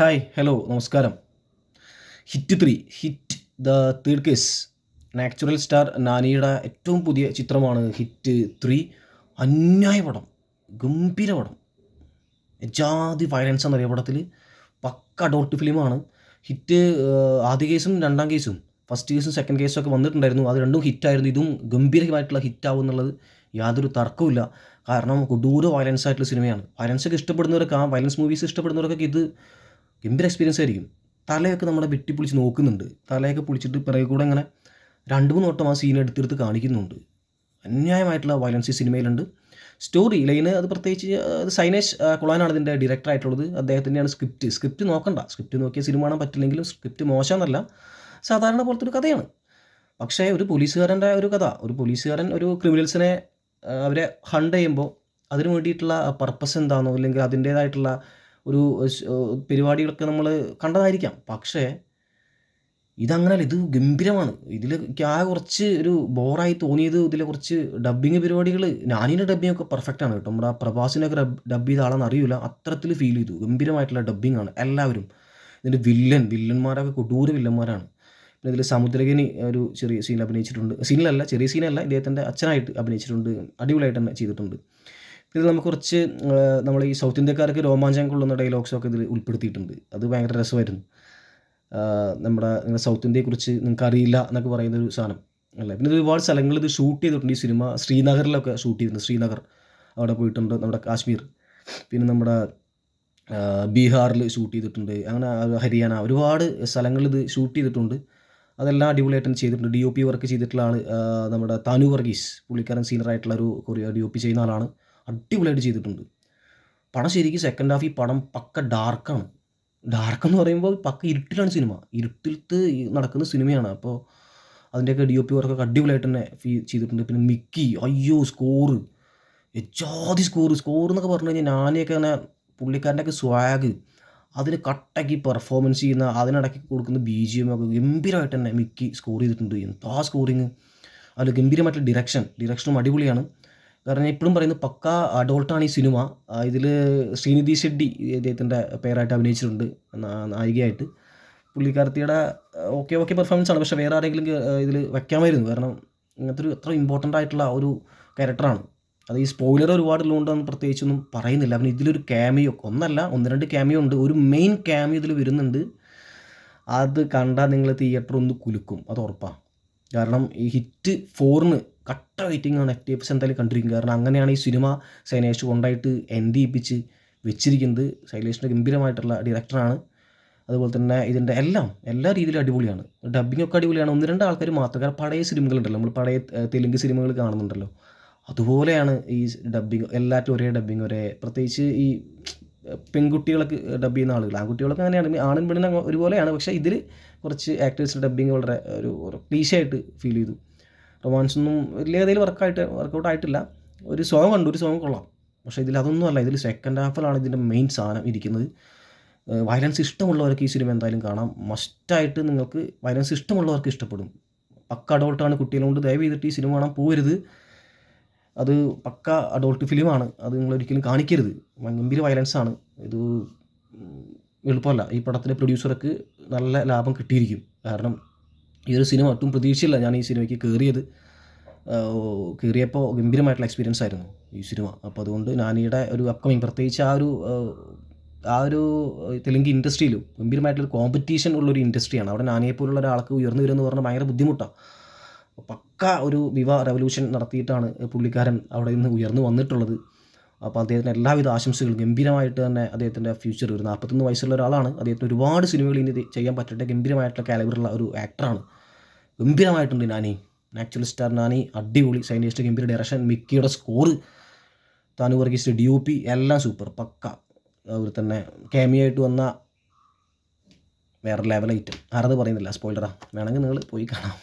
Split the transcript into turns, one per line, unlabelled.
Hi hello നമസ്കാരം. Hit 3 hit the third case. Natural star നാനിയുടെ ഏറ്റവും പുതിയ ചിത്രമാണ് ഹിറ്റ് 3. അന്യായ പടം, ഗംഭീര പടം, ജാതി വയലൻസ് എന്നറിയ പടത്തിൽ. പക്ക അഡോൾട്ട് ഫിലിമാണ്. ഹിറ്റ് ആദ്യ കേസും രണ്ടാം കേസും, ഫസ്റ്റ് കേസും സെക്കൻഡ് കേസും ഒക്കെ വന്നിട്ടുണ്ടായിരുന്നു. അത് രണ്ടും ഹിറ്റായിരുന്നു. ഇതും ഗംഭീരമായിട്ടുള്ള ഹിറ്റാവും എന്നുള്ളത് യാതൊരു തർക്കവുമില്ല. കാരണം കൊടൂര വയലൻസ് ആയിട്ടുള്ള സിനിമയാണ്. വയലൻസൊക്കെ ഇഷ്ടപ്പെടുന്നവരൊക്കെ, ആ വയലൻസ് മൂവീസ് ഇഷ്ടപ്പെടുന്നവർക്കൊക്കെ ഇത് ഗംഭീര എക്സ്പീരിയൻസ് ആയിരിക്കും. തലയൊക്കെ നമ്മുടെ വെട്ടിപ്പൊളിച്ച് നോക്കുന്നുണ്ട്. തലയൊക്കെ പൊളിച്ചിട്ട് പിറകെ കൂടെ ഇങ്ങനെ 2-3 വട്ടം ആ സീൻ എടുത്തെടുത്ത് കാണിക്കുന്നുണ്ട്. അന്യായമായിട്ടുള്ള വയലൻസ് ഈ സിനിമയിലുണ്ട്. സ്റ്റോറി ലൈന് അത് പ്രത്യേകിച്ച് സൈനേഷ് കുളാനാണ് ഇതിൻ്റെ ഡയറക്ടറായിട്ടുള്ളത്. അദ്ദേഹത്തിൻ്റെയാണ് സ്ക്രിപ്റ്റ് നോക്കണ്ട. സ്ക്രിപ്റ്റ് നോക്കിയ സിനിമ കാണാൻ പറ്റില്ലെങ്കിലും സ്ക്രിപ്റ്റ് മോശമെന്നല്ല, സാധാരണ പോലത്തെ ഒരു കഥയാണ്. പക്ഷേ ഒരു പോലീസുകാരൻ്റെ ഒരു കഥ, ഒരു പോലീസുകാരൻ ഒരു ക്രിമിനൽസിനെ അവരെ ഹണ്ട് ചെയ്യുമ്പോൾ അതിന് വേണ്ടിയിട്ടുള്ള പർപ്പസ് എന്താണെന്നോ അല്ലെങ്കിൽ അതിൻ്റേതായിട്ടുള്ള ഒരു പരിപാടികളൊക്കെ നമ്മൾ കണ്ടതായിരിക്കാം. പക്ഷേ ഇതങ്ങനെയല്ല. ഇത് ഗംഭീരമാണ്. ഇതിൽ എനിക്ക് ആ കുറച്ച് ഒരു ബോറായി തോന്നിയത് ഇതിലെ കുറച്ച് ഡബ്ബിങ് പരിപാടികൾ. നാനീൻ്റെ ഡബ്ബിങ്ങൊക്കെ പെർഫെക്റ്റാണ് കേട്ടോ. നമ്മുടെ പ്രഭാസിനൊക്കെ ഡബ് ചെയ്ത ആളാണെന്ന് അറിയില്ല, അത്തരത്തിൽ ഫീൽ ചെയ്തു. ഗംഭീരമായിട്ടുള്ള ഡബ്ബിങ്ങാണ് എല്ലാവരും. ഇതിൻ്റെ വില്ലന്മാരൊക്കെ കൊടൂര വില്ലന്മാരാണ്. പിന്നെ ഇതിൽ സമുദ്രകനി ഒരു ചെറിയ സീനിൽ അഭിനയിച്ചിട്ടുണ്ട്. സീനിലല്ല, ചെറിയ സീനല്ല, ഇദ്ദേഹത്തിൻ്റെ അച്ഛനായിട്ട് അഭിനയിച്ചിട്ടുണ്ട്. അടിപൊളിയായിട്ട് തന്നെ ചെയ്തിട്ടുണ്ട്. ഇതിൽ നമുക്ക് കുറച്ച് നമ്മൾ ഈ സൗത്ത് ഇന്ത്യക്കാർക്ക് രോമാഞ്ചം കൊള്ളുന്ന ഡയലോഗ്സൊക്കെ ഇതിൽ ഉൾപ്പെടുത്തിയിട്ടുണ്ട്. അത് ഭയങ്കര രസമായിരുന്നു. നിങ്ങളുടെ സൗത്ത് ഇന്ത്യയെക്കുറിച്ച് നിങ്ങൾക്ക് അറിയില്ല എന്നൊക്കെ പറയുന്നൊരു സാധനം അല്ലേ. പിന്നെ ഇത് ഒരുപാട് സ്ഥലങ്ങളിൽ ഇത് ഷൂട്ട് ചെയ്തിട്ടുണ്ട്. ഈ സിനിമ ശ്രീനഗറിലൊക്കെ ഷൂട്ട് ചെയ്തിട്ടുണ്ട്. ശ്രീനഗർ അവിടെ പോയിട്ടുണ്ട്, നമ്മുടെ കാശ്മീർ. പിന്നെ നമ്മുടെ ബീഹാറിൽ ഷൂട്ട് ചെയ്തിട്ടുണ്ട്. അങ്ങനെ ഹരിയാന ഒരുപാട് സ്ഥലങ്ങളിൽ ഇത് ഷൂട്ട് ചെയ്തിട്ടുണ്ട്. അതെല്ലാം അടിപൊളിയായിട്ട് ചെയ്തിട്ടുണ്ട്. DOP വർക്ക് ചെയ്തിട്ടുള്ള ആൾ നമ്മുടെ താനു വർഗീസ്, പുള്ളിക്കാരൻ സീനിയറായിട്ടുള്ള ഒരു DOP ചെയ്യുന്ന ആളാണ്. അടിപൊളിയായിട്ട് ചെയ്തിട്ടുണ്ട്. പടം ശരിക്കും സെക്കൻഡ് ഹാഫ് ഈ പടം പക്ക ഡാർക്കാണ്. ഡാർക്കെന്ന് പറയുമ്പോൾ പക്ക ഇരുട്ടിലാണ് സിനിമ. ഇരുട്ടിലത്ത് നടക്കുന്ന സിനിമയാണ്. അപ്പോൾ അതിൻ്റെയൊക്കെ DOP വർക്കൊക്കെ അടിപൊളിയായിട്ട് തന്നെ ചെയ്തിട്ടുണ്ട്. പിന്നെ മിക്കി, അയ്യോ സ്കോറ്, എജാതി സ്കോർ എന്നൊക്കെ പറഞ്ഞു കഴിഞ്ഞാൽ നാനിയൊക്കെ അങ്ങനെ പുള്ളിക്കാരൻ്റെയൊക്കെ സ്വാഗ്, അതിന് കട്ടാക്കി പെർഫോമൻസ് ചെയ്യുന്ന, അതിനിടയ്ക്ക് കൊടുക്കുന്ന BGM ഒക്കെ ഗംഭീരമായിട്ട് തന്നെ മിക്കി സ്കോർ ചെയ്തിട്ടുണ്ട്. എന്താ സ്കോറിങ്! അതിൽ ഗംഭീരമായിട്ടുള്ള ഡിറക്ഷനും അടിപൊളിയാണ്. കാരണം ഞാൻ ഇപ്പോഴും പറയുന്നത് പക്ക അഡോൾട്ടാണ് ഈ സിനിമ. ഇതിൽ ശ്രീനിധി ഷെഡ്ഡി ഇദ്ദേഹത്തിൻ്റെ പേരായിട്ട് അഭിനയിച്ചിട്ടുണ്ട് നായികയായിട്ട്. പുള്ളിക്കാരത്തിയുടെ ഓക്കെ പെർഫോമൻസ് ആണ്. പക്ഷേ വേറെ ആരെങ്കിലും ഇതിൽ വെക്കാമായിരുന്നു. കാരണം ഇങ്ങനത്തെ ഒരു അത്ര ഇമ്പോർട്ടൻ്റ് ആയിട്ടുള്ള ഒരു ക്യാരക്ടറാണ്. അത് ഈ സ്പോയിലർ ഒരുപാട് ഉള്ളതുകൊണ്ടൊന്നും പ്രത്യേകിച്ചൊന്നും പറയുന്നില്ല. അവന് ഇതിലൊരു ക്യാമിയോ, ഒന്നല്ല 1-2 ക്യാമിയോ ഉണ്ട്. ഒരു മെയിൻ ക്യാമിയോ ഇതിൽ വരുന്നുണ്ട്. അത് കണ്ടാൽ നിങ്ങൾ തിയേറ്റർ ഒന്ന് കുലുക്കും, അത് ഉറപ്പാണ്. കാരണം ഈ ഹിറ്റ് 4-ന് കട്ട വെയിറ്റിംഗ് ആണ്. FTFs എന്തായാലും കണ്ടിരിക്കും. കാരണം അങ്ങനെയാണ് ഈ സിനിമ സൈനേഷ് കൊണ്ടായിട്ട് എൻഡ് ചെയ്യിപ്പിച്ച് വെച്ചിരിക്കുന്നത്. സൈലേഷിൻ്റെ ഗംഭീരമായിട്ടുള്ള ഡയറക്ടറാണ്. അതുപോലെ തന്നെ ഇതിൻ്റെ എല്ലാ രീതിയിലും അടിപൊളിയാണ്. ഡബ്ബിങ്ങൊക്കെ അടിപൊളിയാണ്. 1-2 ആൾക്കാർ മാത്രം. കാരണം പഴയ സിനിമകളുണ്ടല്ലോ, നമ്മൾ പഴയ തെലുങ്ക് സിനിമകൾ കാണുന്നുണ്ടല്ലോ, അതുപോലെയാണ് ഈ ഡബ്ബിങ്. എല്ലാറ്റും ഒരേ ഡബ്ബിങ്, പ്രത്യേകിച്ച് ഈ പെൺകുട്ടികളൊക്കെ ഡബ് ചെയ്യുന്ന ആളുകൾ. ആൺകുട്ടികളൊക്കെ അങ്ങനെയാണ്, ആണും പെണ്ണിനും ഒരുപോലെയാണ്. പക്ഷേ ഇതിൽ കുറച്ച് ആക്ടേഴ്സിൻ്റെ ഡബ്ബിങ് വളരെ ഒരു ക്ലീശയായിട്ട് ഫീൽ ചെയ്തു. റൊമാൻസൊന്നും വലിയ കഥയിൽ വർക്കൗട്ട് ആയിട്ടില്ല. ഒരു സോങ് കൊള്ളാം. പക്ഷേ ഇതിൽ അതൊന്നും അല്ല. ഇതിൽ സെക്കൻഡ് ഹാഫിലാണ് ഇതിൻ്റെ മെയിൻ സാധനം ഇരിക്കുന്നത്. വയലൻസ് ഇഷ്ടമുള്ളവർക്ക് ഈ സിനിമ എന്തായാലും കാണാം. മസ്റ്റായിട്ട് നിങ്ങൾക്ക് വയലൻസ് ഇഷ്ടമുള്ളവർക്ക് ഇഷ്ടപ്പെടും. പക്ക അഡോൾട്ടാണ്. കുട്ടികളോട് ദയവ് ചെയ്തിട്ട് ഈ സിനിമ കാണാൻ പോകരുത്. അത് പക്ക അഡോൾട്ട് ഫിലിമാണ്. അത് നിങ്ങളൊരിക്കലും കാണിക്കരുത്. ഗംഭീര വയലൻസാണ്. ഇത് എളുപ്പമല്ല. ഈ പടത്തിലെ പ്രൊഡ്യൂസർക്ക് നല്ല ലാഭം കിട്ടിയിരിക്കും. കാരണം ഈ ഒരു സിനിമ ഒട്ടും പ്രതീക്ഷയില്ല ഞാൻ ഈ സിനിമയ്ക്ക് കയറിയപ്പോൾ ഗംഭീരമായിട്ടുള്ള എക്സ്പീരിയൻസ് ആയിരുന്നു ഈ സിനിമ. അപ്പോൾ അതുകൊണ്ട് നാനിയുടെ ഒരു അപ്കമിങ്, പ്രത്യേകിച്ച് ആ ഒരു തെലുങ്ക് ഇൻഡസ്ട്രിയിലും ഗംഭീരമായിട്ടുള്ളൊരു കോമ്പറ്റീഷൻ ഉള്ളൊരു ഇൻഡസ്ട്രിയാണ്. അവിടെ നാനിയെപ്പോലുള്ള ഒരാൾക്ക് ഉയർന്നു വരുമെന്ന് പറഞ്ഞാൽ ഭയങ്കര ബുദ്ധിമുട്ടാണ്. പക്ക ഒരു റെവല്യൂഷൻ നടത്തിയിട്ടാണ് പുള്ളിക്കാരൻ അവിടെ നിന്ന് ഉയർന്നു വന്നിട്ടുള്ളത്. അപ്പോൾ അദ്ദേഹത്തിന് എല്ലാവിധ ആശംസകളും. ഗംഭീരമായിട്ട് തന്നെ അദ്ദേഹത്തിൻ്റെ ഫ്യൂച്ചർ. ഒരു 41 വയസ്സുള്ള ഒരാളാണ്. അദ്ദേഹത്തിന് ഒരുപാട് സിനിമകൾ ഇനി ചെയ്യാൻ പറ്റട്ടെ. ഗംഭീരമായിട്ടുള്ള കാലിബറുള്ള ഒരു ആക്ടറാണ്. ഗംഭീരമായിട്ടുണ്ട് നാനി. നാച്ചുറൽ സ്റ്റാർ നാനി അടിപൊളി. സൈനേഷിൻ്റെ ഗംഭീര ഡയറക്ഷൻ, മിക്കിയുടെ സ്കോറ്, താനു വർഗീസിൻ്റെ DOP എല്ലാം സൂപ്പർ പക്ക. അതുപോലെ തന്നെ ക്യാമിയായിട്ട് വന്ന വേറെ ലെവൽ ഐറ്റം. ആരത് പറയുന്നില്ല, സ്പോയിലറാണ്. വേണമെങ്കിൽ നിങ്ങൾ പോയി കാണാം.